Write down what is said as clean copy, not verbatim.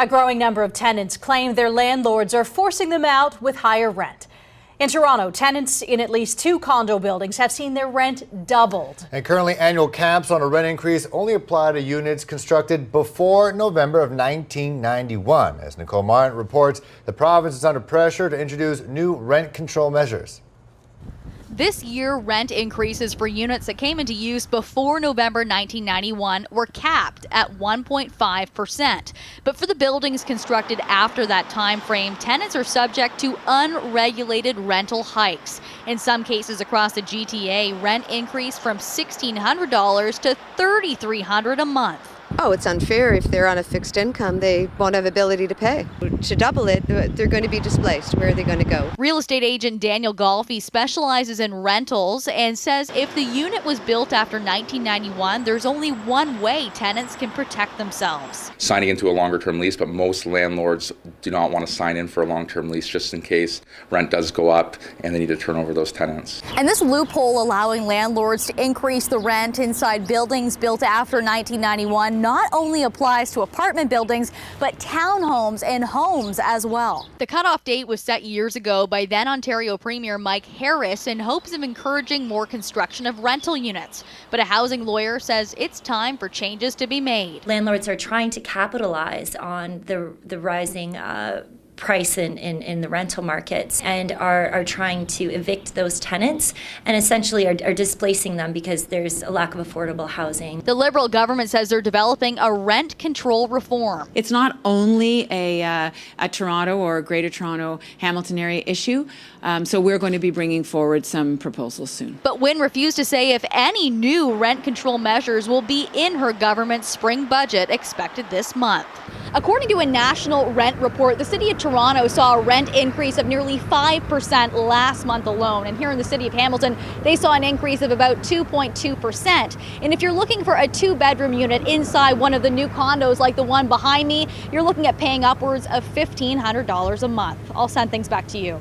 A growing number of tenants claim their landlords are forcing them out with higher rent. In Toronto, tenants in at least 2 condo buildings have seen their rent doubled. And currently, annual caps on a rent increase only apply to units constructed before November of 1991. As Nicole Martin reports, the province is under pressure to introduce new rent control measures. This year, rent increases for units that came into use before November 1991 were capped at 1.5%. But for the buildings constructed after that time frame, tenants are subject to unregulated rental hikes. In some cases across the GTA, rent increased from $1,600 to $3,300 a month. Oh, it's unfair. If they're on a fixed income, they won't have ability to pay. To double it, they're going to be displaced. Where are they going to go? Real estate agent Daniel Golfi specializes in rentals and says if the unit was built after 1991, there's only one way tenants can protect themselves. Signing into a longer-term lease, but most landlords do not want to sign in for a long-term lease just in case rent does go up and they need to turn over those tenants. And this loophole allowing landlords to increase the rent inside buildings built after 1991 not only applies to apartment buildings, but townhomes and homes as well. The cutoff date was set years ago by then Ontario Premier Mike Harris in hopes of encouraging more construction of rental units. But a housing lawyer says it's time for changes to be made. Landlords are trying to capitalize on the rising price in the rental markets and are trying to evict those tenants and essentially are displacing them because there's a lack of affordable housing. The Liberal government says they're developing a rent control reform. It's not only a Toronto or Greater Toronto Hamilton area issue, so we're going to be bringing forward some proposals soon. But Wynne refused to say if any new rent control measures will be in her government's spring budget expected this month. According to a national rent report, the city of Toronto saw a rent increase of nearly 5% last month alone. And here in the city of Hamilton, they saw an increase of about 2.2%. And if you're looking for a 2-bedroom unit inside one of the new condos like the one behind me, you're looking at paying upwards of $1,500 a month. I'll send things back to you.